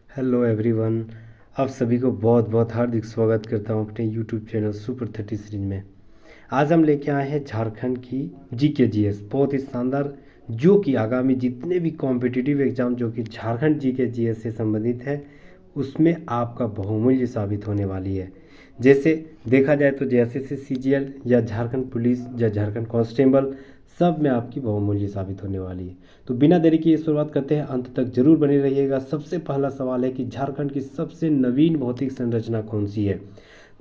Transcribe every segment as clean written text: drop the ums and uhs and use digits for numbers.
Hello everyone. आप सभी को बहुत बहुत हार्दिक स्वागत करता हूं अपने यूट्यूब चैनल सुपर 30 सीरीज में। आज हम लेके आए हैं झारखंड की जीके जीएस, बहुत ही शानदार, जो कि आगामी जितने भी कॉम्पिटिटिव एग्जाम जो कि झारखंड जीके जीएस से संबंधित है उसमें आपका बहुमूल्य साबित होने वाली है। जैसे देखा जाए तो जैसे से सीजीएल या झारखंड पुलिस या झारखंड कांस्टेबल, सब में आपकी बहुमूल्य साबित होने वाली है। तो बिना देरी किए शुरुआत करते हैं, अंत तक जरूर बने रहिएगा। सबसे पहला सवाल है कि झारखंड की सबसे नवीन भौतिक संरचना कौन सी है।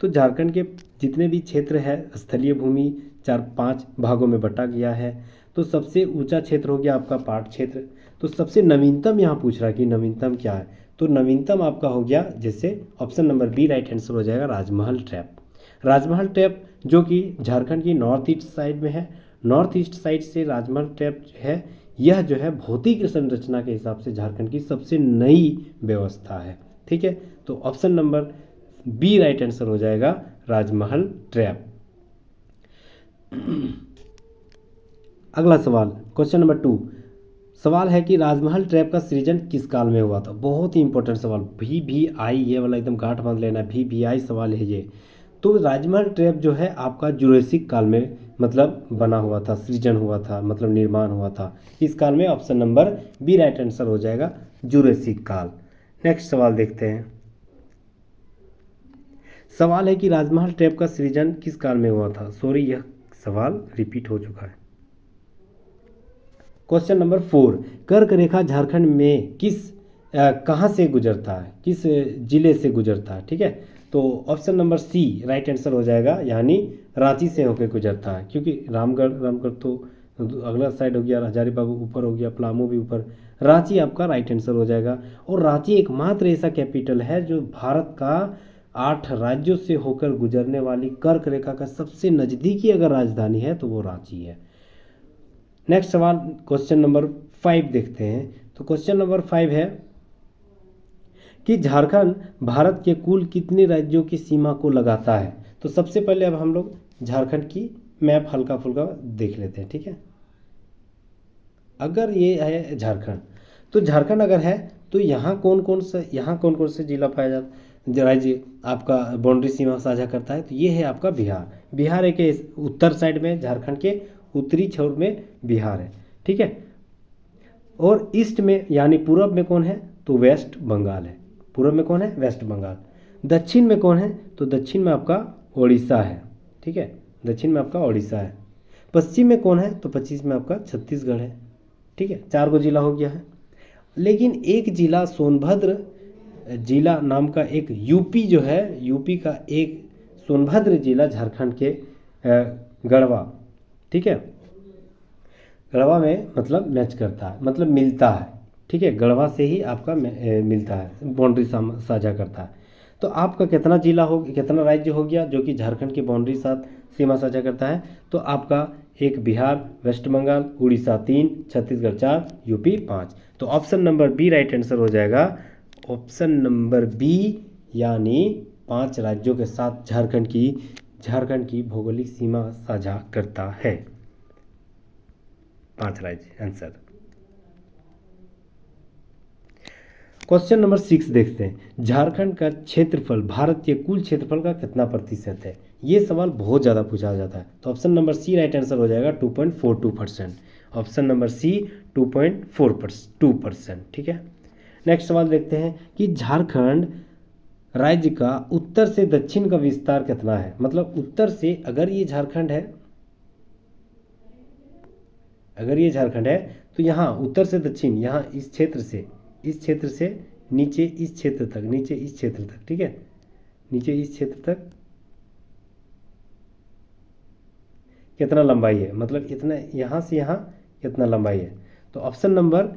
तो झारखंड के जितने भी क्षेत्र है, स्थलीय भूमि 4-5 भागों में बटा गया है। तो सबसे ऊंचा क्षेत्र हो गया आपका पाट क्षेत्र। तो सबसे नवीनतम यहाँ पूछ रहा है कि नवीनतम क्या है, तो नवीनतम आपका हो गया, जैसे option number B right answer हो जाएगा, राजमहल ट्रैप। राजमहल ट्रैप जो कि झारखंड की नॉर्थ ईस्ट साइड में है, नॉर्थ ईस्ट साइड से राजमहल ट्रैप है, यह जो है भौतिक संरचना के हिसाब से झारखंड की सबसे नई व्यवस्था है। ठीक है, तो option number B right answer हो जाएगा, राजमहल ट्रैप। अगला सवाल, क्वेश्चन नंबर 2, सवाल है कि राजमहल ट्रैप का सृजन किस काल में हुआ था। बहुत ही इंपॉर्टेंट सवाल, VVI, ये वाला एकदम गांठ बांध लेना, VVI सवाल है ये। तो राजमहल ट्रैप जो है आपका जुरासिक काल में मतलब बना हुआ था, सृजन हुआ था, मतलब निर्माण हुआ था। इस काल में option number B right answer हो जाएगा, जुरासिक काल। नेक्स्ट सवाल देखते हैं। सवाल है कि राजमहल ट्रैप का सृजन किस काल में हुआ था। सॉरी, यह सवाल रिपीट हो चुका है। क्वेश्चन नंबर 4, कर्क रेखा झारखंड में कहाँ से गुजरता है, किस जिले से गुजरता है। ठीक है, तो option number C right answer हो जाएगा, यानी रांची से होकर गुजरता है। क्योंकि रामगढ़ तो अगला साइड हो गया, हजारीबाग ऊपर हो गया, पलामू भी ऊपर, रांची आपका राइट आंसर हो जाएगा। और रांची एकमात्र ऐसा कैपिटल है जो भारत का 8 राज्यों से होकर गुजरने वाली कर्क रेखा का सबसे नज़दीकी अगर राजधानी है तो वो रांची है। नेक्स्ट सवाल, क्वेश्चन नंबर 5 देखते हैं। तो क्वेश्चन नंबर 5 है कि झारखंड भारत के कुल कितने राज्यों की सीमा को लगाता है। तो सबसे पहले अब हम लोग झारखंड की मैप हल्का फुल्का देख लेते हैं। ठीक है, अगर ये है झारखंड, तो झारखंड अगर है तो यहाँ कौन कौन से जिला पाया जाता, राज्य आपका बाउंड्री सीमा साझा करता है। तो ये है आपका बिहार। बिहार एक उत्तर साइड में, झारखंड के उत्तरी छोर में बिहार है। ठीक है, और ईस्ट में यानी पूरब में कौन है, तो वेस्ट बंगाल है। पूरब में कौन है, वेस्ट बंगाल। दक्षिण में कौन है, तो दक्षिण में आपका उड़ीसा है। ठीक है, दक्षिण में आपका उड़ीसा है। पश्चिम में कौन है, तो पश्चिम में आपका छत्तीसगढ़ है। ठीक है, 4 गो जिला हो गया है। लेकिन एक जिला सोनभद्र जिला नाम का एक यूपी जो है, यूपी का एक सोनभद्र जिला झारखंड के गढ़वा, ठीक है, गढ़वा में मतलब मैच करता है, मतलब मिलता है। ठीक है, गढ़वा से ही आपका मिलता है, बाउंड्री साझा करता है। तो आपका कितना जिला हो, कितना राज्य हो गया जो कि झारखंड की बाउंड्री साथ सीमा साझा करता है। तो आपका एक बिहार, वेस्ट बंगाल, उड़ीसा 3, छत्तीसगढ़ 4, यूपी 5। तो option number B right answer हो जाएगा, ऑप्शन नंबर बी, यानी 5 राज्यों के साथ झारखंड की भौगोलिक सीमा साझा करता है। 5 राज्य आंसर। क्वेश्चन नंबर 6 देखते हैं, झारखंड का क्षेत्रफल भारत के कुल क्षेत्रफल का कितना प्रतिशत है। ये सवाल बहुत ज़्यादा पूछा जाता है। तो option number C right answer हो जाएगा, 2.42%। Option number C 2.42%। ठीक है, नेक्स्ट सवाल देखते हैं कि झारखंड राज्य का उत्तर से दक्षिण का विस्तार कितना है। मतलब उत्तर से अगर ये झारखंड है, तो यहाँ उत्तर से दक्षिण, यहाँ इस क्षेत्र से नीचे इस क्षेत्र तक, ठीक है, नीचे इस क्षेत्र तक कितना लंबाई है, मतलब इतना यहाँ से यहाँ कितना लंबाई है। तो option number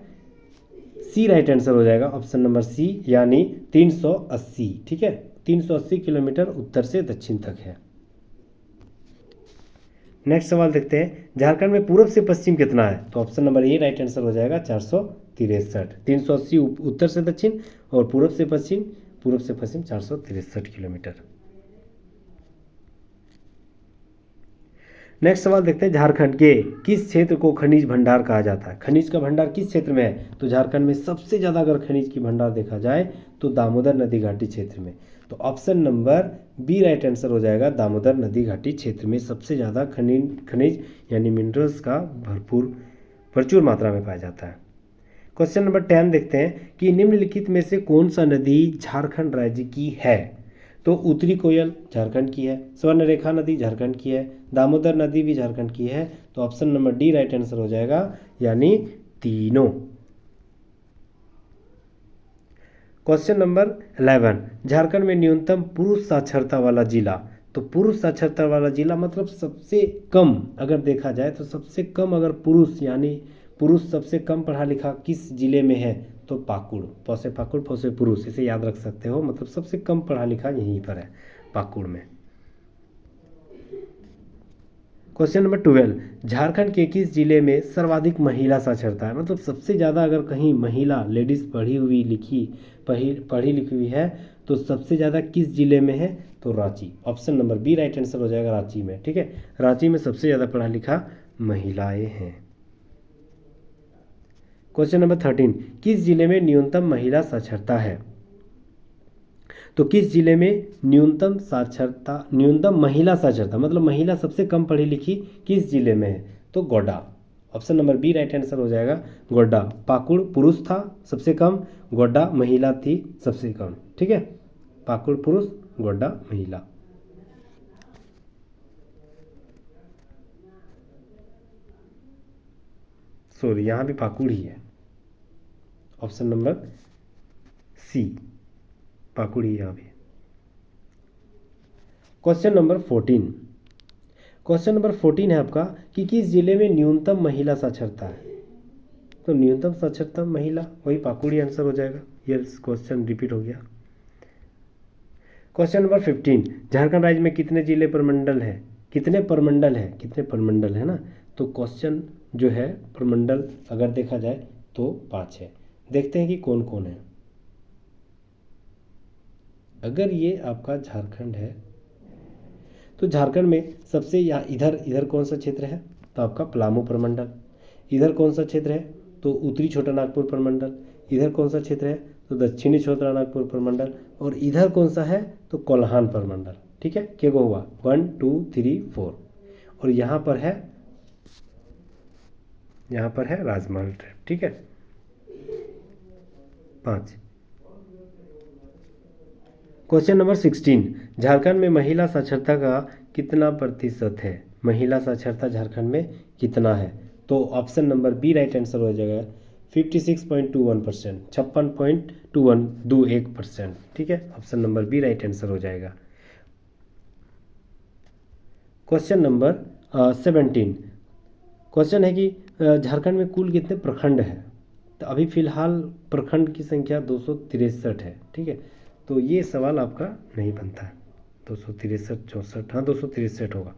C right answer हो जाएगा, ऑप्शन नंबर सी, यानी 380। ठीक है, 380 किलोमीटर उत्तर से दक्षिण तक है। नेक्स्ट सवाल देखते हैं, झारखंड में पूर्व से पश्चिम कितना है। तो option number A right answer हो जाएगा, 463। 380 उत्तर से दक्षिण और पूर्व से पश्चिम 463 किलोमीटर। नेक्स्ट सवाल देखते हैं, झारखंड के किस क्षेत्र को खनिज भंडार कहा जाता है? खनिज का भंडार किस क्षेत्र में है? तो झारखंड में सबसे ज़्यादा अगर खनिज की भंडार देखा जाए तो दामोदर नदी घाटी क्षेत्र में। तो option number B right answer हो जाएगा। दामोदर नदी घाटी क्षेत्र में सबसे ज़्यादा खनिज यानी मिनरल्स का प्रचुर मात्रा में पाया जाता है। क्वेश्चन नंबर 10 देखते हैं कि निम्नलिखित में से कौन सा नदी झारखंड राज्य की है? तो उत्तरी कोयल झारखंड की है, स्वर्णरेखा नदी झारखंड की है, दामोदर नदी भी झारखंड की है। तो option number D right answer हो जाएगा, यानी तीनों। क्वेश्चन नंबर 11, झारखंड में न्यूनतम पुरुष साक्षरता वाला जिला। तो पुरुष साक्षरता वाला जिला मतलब सबसे कम अगर देखा जाए तो सबसे कम अगर पुरुष यानी पुरुष सबसे कम पढ़ा लिखा किस जिले में है? तो पाकुड़, पौसे पाकुड़ पौसे पुरुष, इसे याद रख सकते हो। मतलब सबसे कम पढ़ा लिखा यहीं पर है, पाकुड़ में। क्वेश्चन नंबर 12, झारखंड के किस जिले में सर्वाधिक महिला साक्षरता है? मतलब सबसे ज़्यादा अगर कहीं महिला लेडीज़ पढ़ी लिखी हुई है तो सबसे ज़्यादा किस जिले में है? तो Ranchi. Option number B right answer हो जाएगा, रांची में। ठीक है, रांची में सबसे ज़्यादा पढ़ा लिखा महिलाएं हैं। क्वेश्चन नंबर 13, किस जिले में न्यूनतम महिला साक्षरता है? तो किस जिले में न्यूनतम महिला साक्षरता मतलब महिला सबसे कम पढ़ी लिखी किस जिले में है? तो Godda. Option number B right answer हो जाएगा, गोड्डा। पाकुड़ पुरुष था सबसे कम, गोड्डा महिला थी सबसे कम। ठीक है, पाकुड़ पुरुष, गोड्डा महिला। सॉरी, यहाँ भी पाकुड़ ही है। ऑप्शन नंबर सी, पाकुड़ ही यहाँ भी। क्वेश्चन नंबर 14, क्वेश्चन नंबर 14 है आपका कि किस जिले में न्यूनतम महिला साक्षरता है? तो न्यूनतम साक्षरता महिला, वही पाकुड़ ही आंसर हो जाएगा। ये क्वेश्चन रिपीट हो गया। क्वेश्चन नंबर 15, झारखंड राज्य में कितने जिले प्रमंडल है? कितने प्रमंडल है ना? तो क्वेश्चन जो है प्रमंडल अगर देखा जाए तो 5 है। देखते हैं कि कौन कौन है। अगर ये आपका झारखंड है तो झारखंड में सबसे यहाँ इधर कौन सा क्षेत्र है? तो आपका पलामू प्रमंडल। इधर कौन सा क्षेत्र है? तो उत्तरी छोटा नागपुर प्रमंडल। इधर कौन सा क्षेत्र है? तो दक्षिणी छोटा नागपुर प्रमंडल। और इधर कौन सा है? तो कोल्हान प्रमंडल। ठीक है, क्या हुआ? 1 2 3 4। और यहाँ पर है राजमहल ट्रैप। ठीक है, 5। क्वेश्चन नंबर 16, झारखंड में महिला साक्षरता का कितना प्रतिशत है? महिला साक्षरता झारखंड में कितना है? तो option number B right answer हो जाएगा, 56.21%, 56.21%। ठीक है, option number B right answer हो जाएगा। क्वेश्चन नंबर 17, क्वेश्चन है कि झारखंड में कुल कितने प्रखंड है? तो अभी फिलहाल प्रखंड की संख्या 263 है। ठीक है, तो ये सवाल आपका नहीं बनता है। 263 64, हाँ 263 होगा।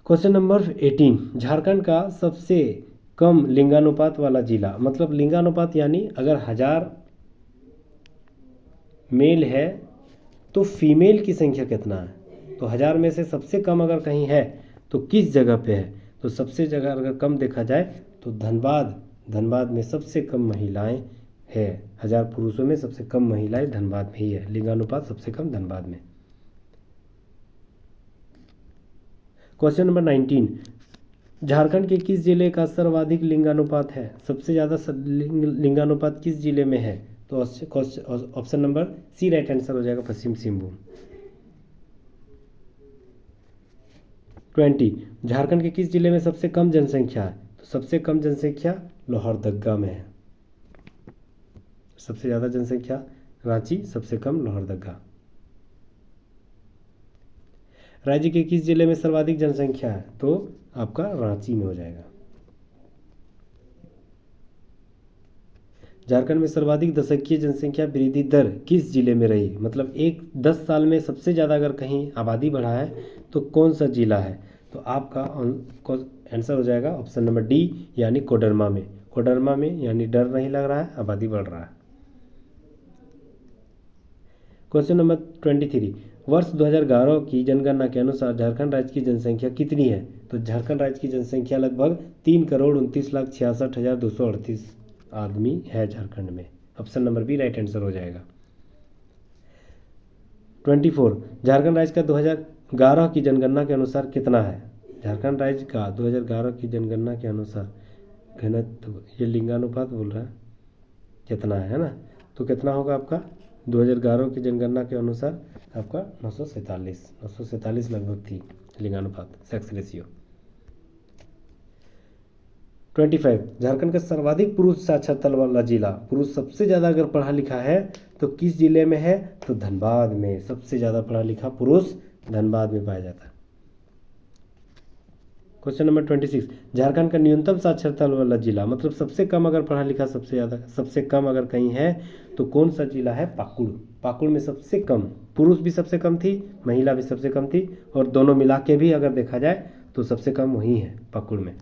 क्वेश्चन नंबर 18, झारखंड का सबसे कम लिंगानुपात वाला जिला। मतलब लिंगानुपात यानी अगर 1000 मेल है तो फीमेल की संख्या कितना है? तो 1000 में से सबसे कम अगर कहीं है तो किस जगह पे है? तो सबसे जगह अगर कम देखा जाए तो धनबाद में सबसे कम महिलाएं है। 1000 पुरुषों में सबसे कम महिलाएं धनबाद में ही है। लिंगानुपात सबसे कम धनबाद में। क्वेश्चन नंबर 19, झारखंड के किस जिले का सर्वाधिक लिंगानुपात है? सबसे ज़्यादा लिंगानुपात किस जिले में है? तो option number C right answer हो जाएगा, पश्चिम सिंहभूम। 20, झारखंड के किस जिले में सबसे कम जनसंख्या है? तो सबसे कम जनसंख्या लोहरदग्गा में है। सबसे ज़्यादा जनसंख्या रांची, सबसे कम लोहरदग्गा। राज्य के किस जिले में सर्वाधिक जनसंख्या है? तो आपका रांची में हो जाएगा। झारखंड में सर्वाधिक दशकीय जनसंख्या वृद्धि दर किस जिले में रही? मतलब 10 साल में सबसे ज़्यादा अगर कहीं आबादी बढ़ा है तो कौन सा जिला है? तो आपका आंसर हो जाएगा ऑप्शन नंबर डी, यानी कोडरमा में। कोडरमा में यानी डर नहीं लग रहा है, आबादी बढ़ रहा है। क्वेश्चन नंबर 23, वर्ष 2011 की जनगणना के अनुसार झारखंड राज्य की जनसंख्या कितनी है? तो झारखंड राज्य की जनसंख्या लगभग 3,29,66,238 आदमी है झारखंड में। Option number B right answer हो जाएगा। 24 झारखंड राज्य का 2011 की जनगणना के अनुसार कितना है? झारखंड राज्य का 2011 की जनगणना के अनुसार घनत्व, ये लिंगानुपात बोल रहा है, कितना है ना? तो कितना होगा आपका 2011 की जनगणना के अनुसार आपका 947 लगभग थी लिंगानुपात, सेक्स रेशियो। 25 झारखंड का सर्वाधिक पुरुष साक्षरता वाला जिला, पुरुष सबसे ज़्यादा अगर पढ़ा लिखा है तो किस जिले में है? तो धनबाद में। सबसे ज़्यादा पढ़ा लिखा पुरुष धनबाद में पाया जाता है। क्वेश्चन नंबर 26 झारखंड का न्यूनतम साक्षरता वाला जिला, मतलब सबसे कम अगर पढ़ा लिखा सबसे ज़्यादा, सबसे कम अगर कहीं है तो कौन सा जिला है? पाकुड़। पाकुड़ में सबसे कम, पुरुष भी सबसे कम थी, महिला भी सबसे कम थी, और दोनों मिला के भी अगर देखा जाए तो सबसे कम वही है, पाकुड़ में।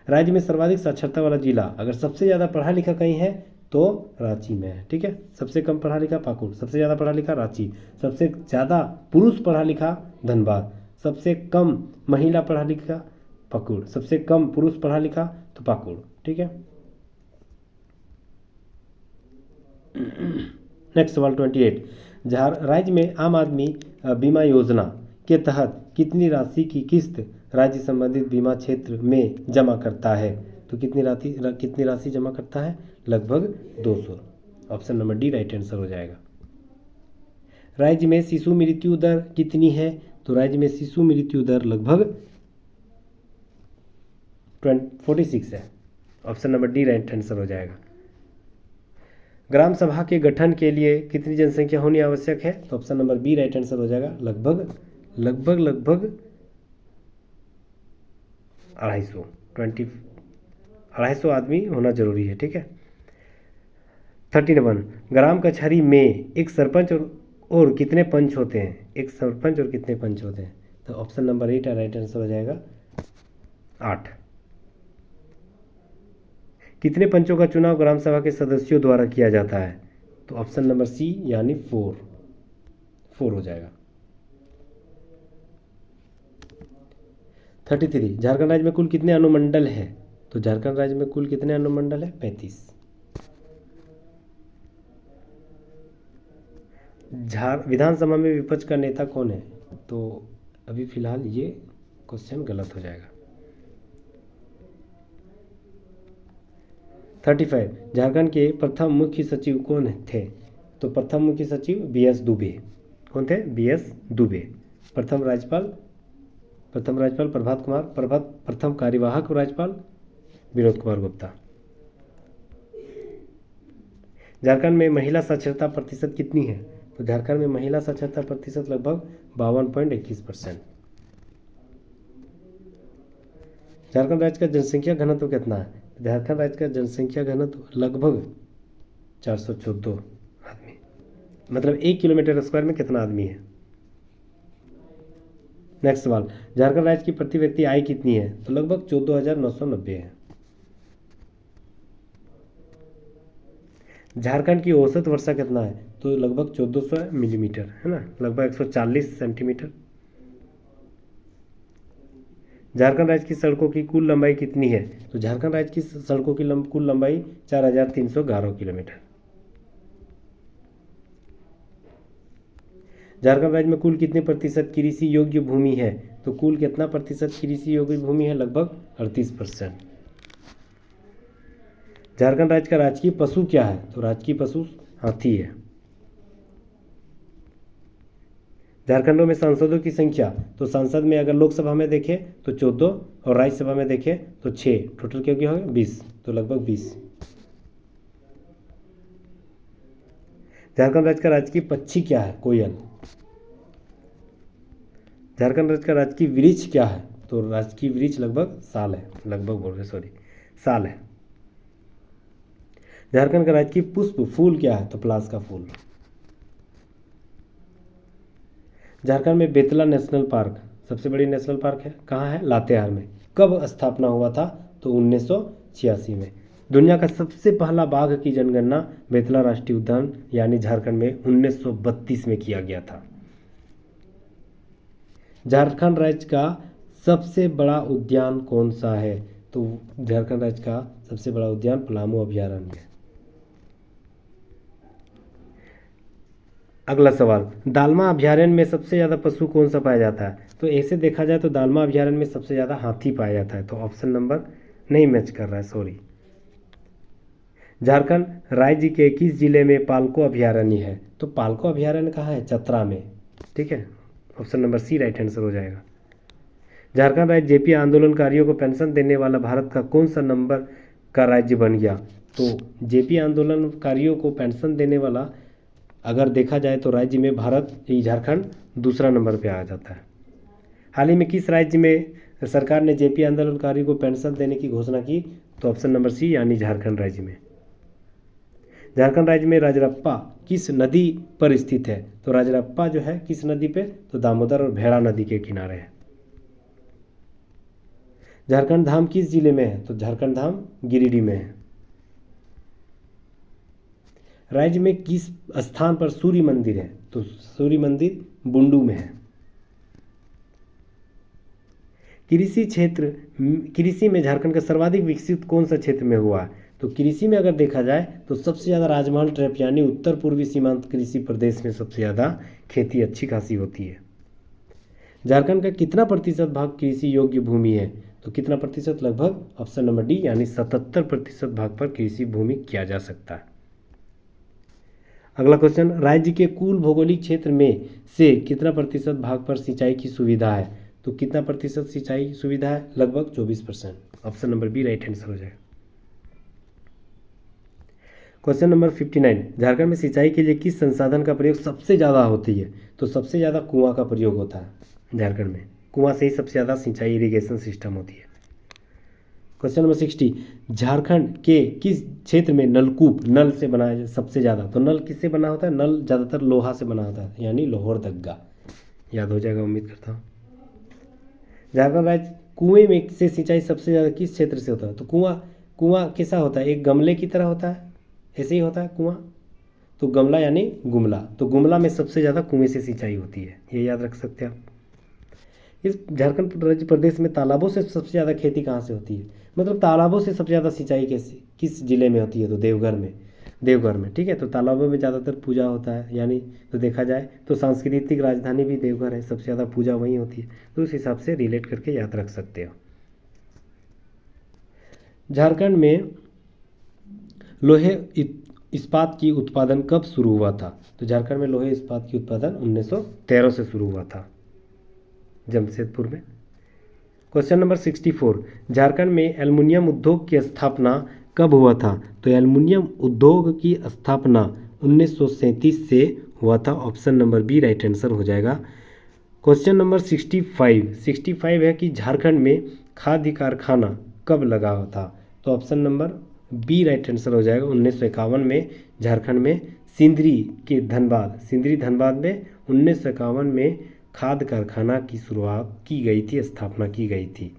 राज्य में सर्वाधिक साक्षरता वाला जिला, अगर सबसे ज़्यादा पढ़ा लिखा कहीं है तो रांची में है। ठीक है, सबसे कम पढ़ा लिखा पाकुड़, सबसे ज़्यादा पढ़ा लिखा रांची, सबसे ज़्यादा पुरुष पढ़ा लिखा धनबाद, सबसे कम महिला पढ़ा लिखा पाकुड़, सबसे कम पुरुष पढ़ा लिखा तो पाकुड़। ठीक है, नेक्स्ट सवाल 28 राज्य में आम आदमी बीमा योजना के तहत कितनी राशि की किस्त राज्य संबंधित बीमा क्षेत्र में जमा करता है? तो कितनी राशि जमा करता है? लगभग 200। Option number D right answer हो जाएगा। राज्य में शिशु मृत्यु दर कितनी है? तो राज्य में शिशु मृत्यु दर लगभग 46 है। Option number D right answer हो जाएगा। ग्राम सभा के गठन के लिए कितनी जनसंख्या होनी आवश्यक है? तो option number B right answer हो जाएगा। लगभग 250 आदमी होना जरूरी है। ठीक है, 31 ग्राम कचहरी में एक सरपंच और कितने पंच होते हैं? एक सरपंच और कितने पंच होते हैं? तो ऑप्शन नंबर 8 राइट आंसर हो जाएगा 8। कितने पंचों का चुनाव ग्राम सभा के सदस्यों द्वारा किया जाता है? तो ऑप्शन नंबर सी यानी 4 हो जाएगा। 33 झारखंड राज्य में कुल कितने अनुमंडल है? तो झारखंड राज्य में कुल कितने अनुमंडल है? 35। विधानसभा में विपक्ष का नेता कौन है? तो अभी फिलहाल ये क्वेश्चन गलत हो जाएगा। 35 झारखंड के प्रथम मुख्य सचिव कौन थे? तो प्रथम मुख्य सचिव BS दुबे। कौन थे? BS दुबे। प्रथम राज्यपाल प्रभात कुमार, प्रथम कार्यवाहक राज्यपाल विनोद कुमार गुप्ता। झारखंड में महिला साक्षरता प्रतिशत कितनी है? तो झारखंड में महिला साक्षरता प्रतिशत लगभग 52.21%। झारखंड राज्य का जनसंख्या घनत्व कितना है? झारखंड राज्य का जनसंख्या घनत्व लगभग 414 आदमी, मतलब 1 किलोमीटर स्क्वायर में कितना आदमी है। नेक्स्ट सवाल झारखंड राज्य की प्रति व्यक्ति आय कितनी है? तो लगभग 14,990 है। झारखंड की औसत वर्षा कितना है? तो लगभग 1400 मिलीमीटर है ना, लगभग 140 सेंटीमीटर। झारखंड राज्य की सड़कों की कुल लंबाई कितनी है? तो झारखंड राज्य की सड़कों की कुल लंबाई 4,311 किलोमीटर। झारखंड राज्य में कुल कितने प्रतिशत कृषि योग्य भूमि है? तो कुल कितना प्रतिशत कृषि योग्य भूमि है? लगभग 38%। झारखंड राज्य का राजकीय पशु क्या है? तो राजकीय पशु हाथी है। झारखंड में सांसदों की संख्या, तो सांसद में अगर लोकसभा में देखें तो 14 और राज्यसभा में देखें तो 6, टोटल क्या होगा 20, तो लगभग 20। झारखंड राज्य का राजकीय पक्षी क्या है? कोयल। झारखंड राज्य का राजकीय वृक्ष क्या है? तो राजकीय वृक्ष लगभग साल है, साल है। झारखंड का राजकीय पुष्प फूल क्या है? तो पलाश का फूल। झारखंड में बेतला नेशनल पार्क सबसे बड़ी नेशनल पार्क है, कहाँ है? लातेहार में। कब स्थापना हुआ था? तो 1986 में। दुनिया का सबसे पहला बाघ की जनगणना बेतला राष्ट्रीय उद्यान यानी झारखंड में 1932 में किया गया था। झारखंड राज्य का सबसे बड़ा उद्यान कौन सा है? तो झारखंड राज्य का सबसे बड़ा उद्यान पलामू अभयारण्य है। अगला सवाल, दालमा अभयारण्य में सबसे ज़्यादा पशु कौन सा पाया जाता है? तो ऐसे देखा जाए तो दालमा अभयारण्य में सबसे ज़्यादा हाथी पाया जाता है, तो ऑप्शन नंबर नहीं मैच कर रहा है, सॉरी। झारखंड राज्य के किस जिले में पालको अभयारण्य है? तो पालको अभयारण्य कहाँ है? चतरा में, ठीक है। Option number C right answer हो जाएगा। झारखंड राज्य जेपी आंदोलनकारियों को पेंशन देने वाला भारत का कौन सा नंबर का राज्य बन गया? तो जेपी आंदोलनकारियों को पेंशन देने वाला अगर देखा जाए तो राज्य में झारखंड दूसरा नंबर पे आ जाता है। हाल ही में किस राज्य में सरकार ने जेपी आंदोलनकारियों को पेंशन देने की घोषणा की? तो ऑप्शन नंबर सी यानी झारखंड राज्य में। झारखंड राज्य में राजरप्पा किस नदी पर स्थित है? तो राजरप्पा जो है किस नदी पे? तो दामोदर और भेड़ा नदी के किनारे है। झारखंड धाम किस जिले में है? तो झारखंड धाम गिरिडीह में है। राज्य में किस स्थान पर सूर्य मंदिर है? तो सूर्य मंदिर बुंडू में है। कृषि में झारखंड का सर्वाधिक विकसित कौन सा क्षेत्र में हुआ है? तो कृषि में अगर देखा जाए तो सबसे ज़्यादा राजमहल ट्रैप यानी उत्तर पूर्वी सीमांत कृषि प्रदेश में सबसे ज़्यादा खेती अच्छी खासी होती है। झारखंड का कितना प्रतिशत भाग कृषि योग्य भूमि है? तो कितना प्रतिशत? लगभग ऑप्शन नंबर डी यानी 77% भाग पर कृषि भूमि किया जा सकता है। अगला क्वेश्चन, राज्य के कुल भौगोलिक क्षेत्र में से कितना प्रतिशत भाग पर सिंचाई की सुविधा है? तो कितना प्रतिशत सिंचाई सुविधा है? लगभग 24%। Option number B right answer हो जाएगा। क्वेश्चन नंबर 59, झारखंड में सिंचाई के लिए किस संसाधन का प्रयोग सबसे ज़्यादा होती है? तो सबसे ज़्यादा कुआं का प्रयोग होता है झारखंड में। कुआं से ही सबसे ज़्यादा सिंचाई इरिगेशन सिस्टम होती है। क्वेश्चन नंबर 60, झारखंड के किस क्षेत्र में नलकूप नल से बनाया सबसे ज़्यादा? तो नल किससे बना होता है? नल ज़्यादातर लोहा से बना होता है यानी लोहरदगा। याद हो जाएगा उम्मीद करता हूँ। झारखंड राज्य कुएं में से सिंचाई सबसे ज़्यादा किस क्षेत्र से होता है? तो कुआं कैसा होता है? एक गमले की तरह होता है, ऐसे ही होता है कुआं। तो गमला यानी गुमला, तो गुमला में सबसे ज़्यादा कुएं से सिंचाई होती है, ये याद रख सकते हैं आप। इस झारखंड राज्य प्रदेश में तालाबों से सबसे ज़्यादा खेती कहाँ से होती है? मतलब तालाबों से सबसे ज़्यादा सिंचाई किस जिले में होती है? तो देवघर में, ठीक है। तो तालाबों में ज़्यादातर पूजा होता है, यानी तो देखा जाए तो सांस्कृतिक राजधानी भी देवघर है, सबसे ज़्यादा पूजा वहीं होती है, तो उस हिसाब से रिलेट करके याद रख सकते हो। झारखंड में लोहे इस्पात की उत्पादन कब शुरू हुआ था? तो झारखंड में लोहे इस्पात की उत्पादन 1913 से शुरू हुआ था जमशेदपुर में। क्वेश्चन नंबर 64, झारखंड में एल्युमिनियम उद्योग की स्थापना कब हुआ था? तो एल्युमिनियम उद्योग की स्थापना 1937 से हुआ था। Option number B right answer हो जाएगा। क्वेश्चन नंबर 65 है कि झारखंड में खाद्य कारखाना कब लगा हुआ था? तो option number B right answer हो जाएगा। 1951 में झारखंड में सिंदरी धनबाद में 1951 में खाद्य कारखाना की शुरुआत की गई थी, स्थापना की गई थी।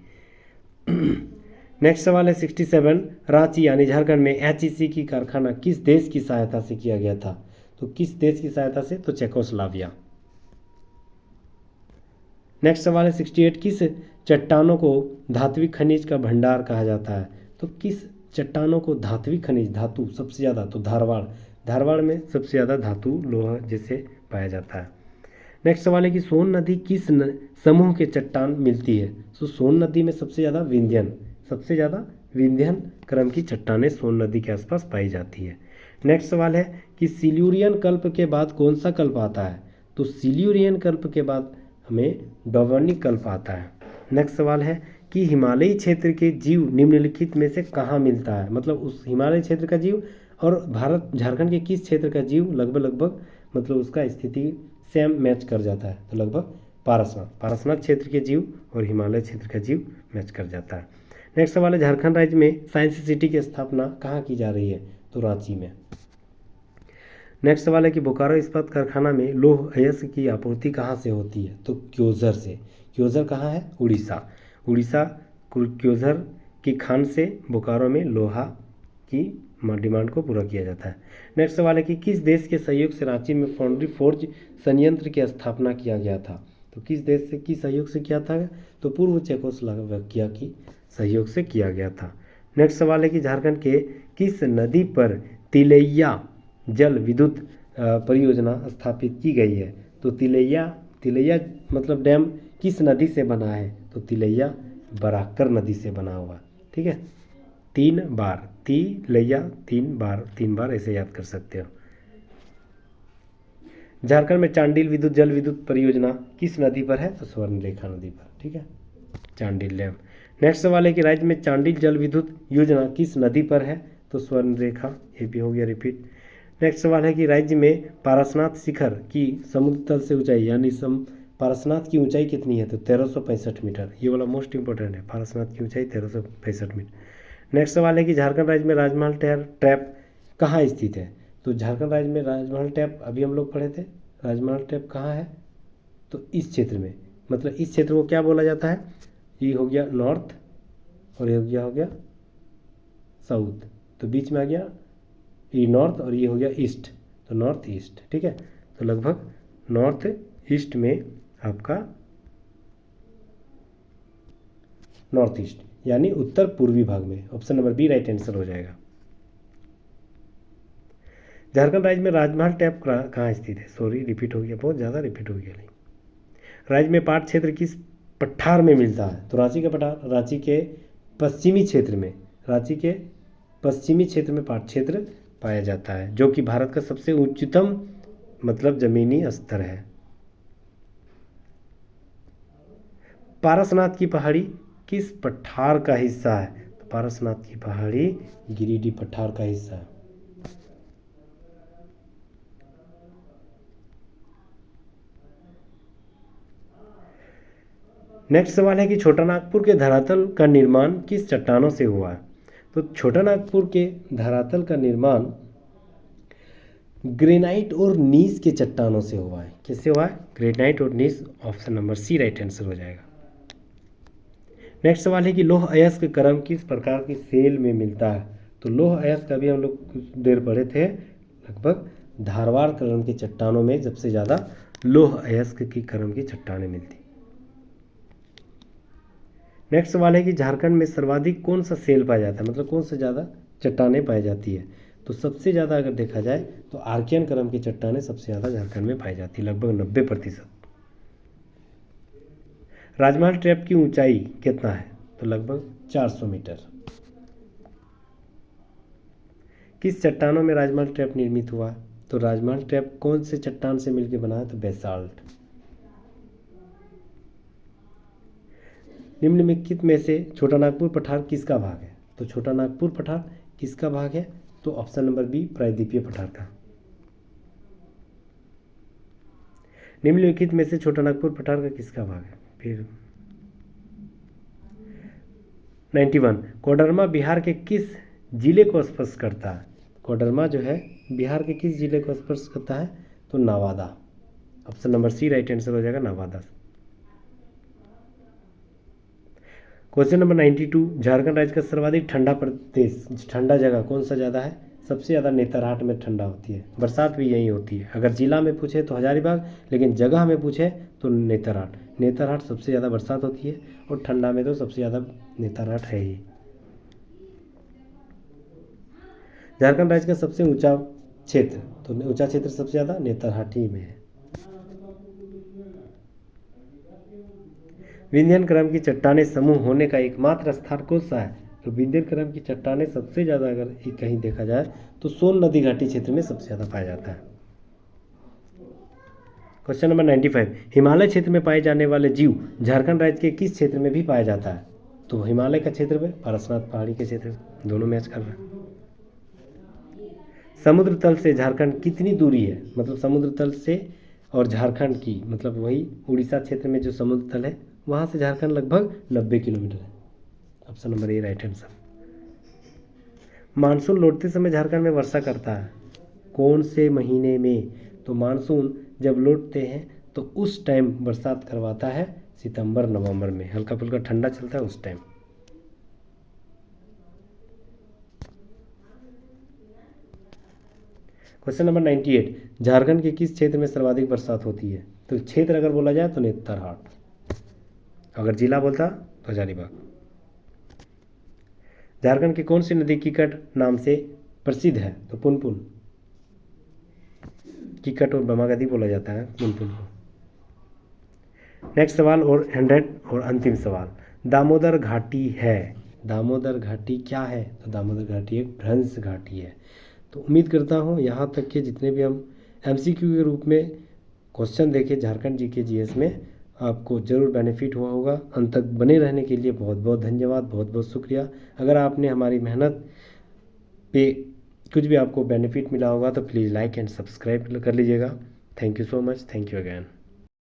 नेक्स्ट सवाल है 67, रांची यानी झारखंड में एचईसी की कारखाना किस देश की सहायता से किया गया था? तो किस देश की सहायता से? तो चेकोस्लोवाकिया। नेक्स्ट सवाल है 68, किस चट्टानों को धात्विक खनिज का भंडार कहा जाता है? तो किस चट्टानों को धात्विक खनिज, धातु सबसे ज़्यादा? तो धारवाड़ में सबसे ज़्यादा धातु लोहा जैसे पाया जाता है। नेक्स्ट सवाल है कि सोन नदी किस समूह के चट्टान मिलती है? तो सोन नदी में सबसे ज़्यादा विंध्यन क्रम की चट्टानें सोन नदी के आसपास पाई जाती है। नेक्स्ट सवाल है कि सिल्यूरियन कल्प के बाद कौन सा कल्प आता है? तो सिल्यूरियन कल्प के बाद हमें डोवर्निक कल्प आता है। नेक्स्ट सवाल है कि हिमालयी क्षेत्र के जीव निम्नलिखित में से कहाँ मिलता है? मतलब उस हिमालय क्षेत्र का जीव और झारखंड के किस क्षेत्र का जीव लगभग मतलब उसका स्थिति सेम मैच कर जाता है? तो लगभग पारसनाथ क्षेत्र के जीव और हिमालय क्षेत्र का जीव मैच कर जाता है। नेक्स्ट सवाल है झारखंड राज्य में साइंस सिटी की स्थापना कहाँ की जा रही है? तो रांची में। नेक्स्ट सवाल है कि बोकारो इस्पात कारखाना में लौह अयस्क की आपूर्ति कहाँ से होती है? तो क्योंझर से। क्योंझर कहाँ है? उड़ीसा क्योंझर की खान से बोकारो में लोहा की डिमांड को पूरा किया जाता है। नेक्स्ट सवाल है कि किस देश के सहयोग से रांची में फाउंड्री फोर्ज संयंत्र की स्थापना किया गया था? तो किस देश से की सहयोग से किया था? तो पूर्व चेकोस्लोवाकिया की सहयोग से किया गया था। नेक्स्ट सवाल है कि झारखंड के किस नदी पर तिलैया जल विद्युत परियोजना स्थापित की गई है? तो तिलैया मतलब डैम किस नदी से बना है? तो तिलैया बराकर नदी से बना हुआ, ठीक है। 3 बार तिलैया, 3 बार ऐसे याद कर सकते हो। झारखंड में चांडिल जल विद्युत परियोजना किस नदी पर है? तो स्वर्णरेखा नदी पर, ठीक है, चांडिल डैम। नेक्स्ट सवाल है कि राज्य में चांडिल जल विद्युत योजना किस नदी पर है? तो स्वर्णरेखा, ये भी हो गया रिपीट। नेक्स्ट सवाल है कि राज्य में पारसनाथ शिखर की समुद्र तल से ऊंचाई यानी पारसनाथ की ऊंचाई कितनी है? तो 1365 मीटर। ये वाला मोस्ट इंपॉर्टेंट है, पारसनाथ की ऊंचाई 1365 मीटर। नेक्स्ट सवाल है कि झारखंड राज्य में राजमहल ट्रैप कहाँ स्थित है? तो झारखंड राज्य में राजमहल ट्रैप अभी हम लोग पढ़े थे, राजमहल ट्रैप कहाँ है? तो इस क्षेत्र में, मतलब इस क्षेत्र को क्या बोला जाता है? ये हो गया नॉर्थ और ये हो गया साउथ, तो बीच में आ गया ये नॉर्थ और ये हो गया ईस्ट, तो नॉर्थ ईस्ट, ठीक है। तो लगभग नॉर्थ ईस्ट में आपका नॉर्थ ईस्ट यानी उत्तर पूर्वी भाग में, option number B right answer हो जाएगा। झारखंड राज्य में राजमहल टैप कहाँ स्थित है? सॉरी रिपीट हो गया, बहुत ज़्यादा रिपीट हो गया। राज्य में पाट क्षेत्र किस पठार में मिलता है? तो रांची का पठार, रांची के पश्चिमी क्षेत्र में, रांची के पश्चिमी क्षेत्र में पाट क्षेत्र पाया जाता है, जो कि भारत का सबसे उच्चतम मतलब जमीनी स्तर है। पारसनाथ की पहाड़ी किस पठार का हिस्सा है? तो पारसनाथ की पहाड़ी गिरिडीह पठार का हिस्सा है। नेक्स्ट सवाल है कि छोटा नागपुर के धरातल का निर्माण किस चट्टानों से हुआ है? तो छोटा नागपुर के धरातल का निर्माण ग्रेनाइट और नीस के चट्टानों से हुआ है। किससे हुआ है? ग्रेनाइट और gneiss, option number C right answer हो जाएगा। नेक्स्ट सवाल है कि लौह अयस्क क्रम किस प्रकार की सेल में मिलता है? तो लौह अयस्क अभी हम लोग कुछ देर पढ़े थे, लगभग धारवाड़ क्रम की चट्टानों में सबसे ज़्यादा लौह अयस्क की क्रम की चट्टानें मिलती। नेक्स्ट सवाल है कि झारखंड में सर्वाधिक कौन सा सेल पाया जाता है, मतलब कौन सा ज़्यादा चट्टानें पाई जाती है? तो सबसे ज़्यादा अगर देखा जाए तो आर्कियन क्रम की चट्टानें सबसे ज़्यादा झारखंड में पाई जाती है, लगभग 90%। राजमहल ट्रैप की ऊंचाई कितना है? तो लगभग 400 मीटर। किस चट्टानों में राजमहल ट्रैप निर्मित हुआ? तो राजमहल ट्रैप कौन से चट्टान से मिलकर बना है? तो बेसाल्ट। निम्नलिखित में से छोटा नागपुर पठार किसका भाग है? तो छोटा नागपुर पठार किसका भाग है? तो ऑप्शन नंबर बी प्रायद्वीपीय पठार का। निम्नलिखित में से छोटा नागपुर पठार का किसका भाग है? फिर 91 कोडरमा बिहार के किस जिले को स्पर्श करता है? कोडरमा जो है बिहार के किस जिले को स्पर्श करता है? तो Nawada, option number C right answer हो जाएगा, नवादा। क्वेश्चन नंबर 92 झारखंड राज्य का सर्वाधिक ठंडा प्रदेश, ठंडा जगह कौन सा ज़्यादा है? सबसे ज़्यादा नेतरहाट में ठंडा होती है, बरसात भी यहीं होती है। अगर जिला में पूछे तो हजारीबाग, लेकिन जगह में पूछे तो नेतरहाट सबसे ज़्यादा बरसात होती है, और ठंडा में तो सबसे ज़्यादा नेतरहाट है ही। झारखंड राज्य का सबसे ऊंचा क्षेत्र, तो ऊंचा क्षेत्र सबसे ज़्यादा नेतरहाट ही में है। विंध्यन क्रम की चट्टानें समूह होने का एकमात्र स्थान कौन सा है? तो विंध्यन क्रम की चट्टानें सबसे ज़्यादा अगर कहीं देखा जाए तो सोन नदी घाटी क्षेत्र में सबसे ज़्यादा पाया जाता है। क्वेश्चन नंबर 95 हिमालय क्षेत्र में पाए जाने वाले जीव झारखंड राज्य के किस क्षेत्र में भी पाया जाता है? तो हिमालय का क्षेत्र में, पारसनाथ पहाड़ी के क्षेत्र में, दोनों मैच कर रहे हैं। समुद्र तल से झारखंड कितनी दूरी है? मतलब समुद्र तल से और झारखंड की, मतलब वही उड़ीसा क्षेत्र में जो समुद्र तल है वहाँ से झारखंड लगभग 90 किलोमीटर है, option number A right answer. Monsoon लौटते समय झारखंड में वर्षा करता है कौन से महीने में? तो मानसून जब लौटते हैं तो उस टाइम बरसात करवाता है सितंबर नवंबर में, हल्का फुल्का ठंडा चलता है उस टाइम। क्वेश्चन नंबर 98 झारखंड के किस क्षेत्र में सर्वाधिक बरसात होती है? तो क्षेत्र अगर बोला जाए तो नेतरहाट, अगर जिला बोलता तो हजारीबाग। झारखंड की कौन सी नदी किकट नाम से प्रसिद्ध है? तो पुनपुन, किकट और बमागती बोला जाता है पुनपुन को। नेक्स्ट सवाल और 100 और अंतिम सवाल, दामोदर घाटी है, दामोदर घाटी क्या है? तो दामोदर घाटी एक भ्रंश घाटी है। तो उम्मीद करता हूँ यहाँ तक के जितने भी हम एमसीक्यू के रूप में क्वेश्चन देखे झारखंड जी के जीएस में, आपको ज़रूर बेनिफिट हुआ होगा। अंत तक बने रहने के लिए बहुत बहुत धन्यवाद, बहुत बहुत शुक्रिया। अगर आपने हमारी मेहनत पे कुछ भी आपको बेनिफिट मिला होगा तो प्लीज़ लाइक एंड सब्सक्राइब कर लीजिएगा। Thank you so much, thank you again.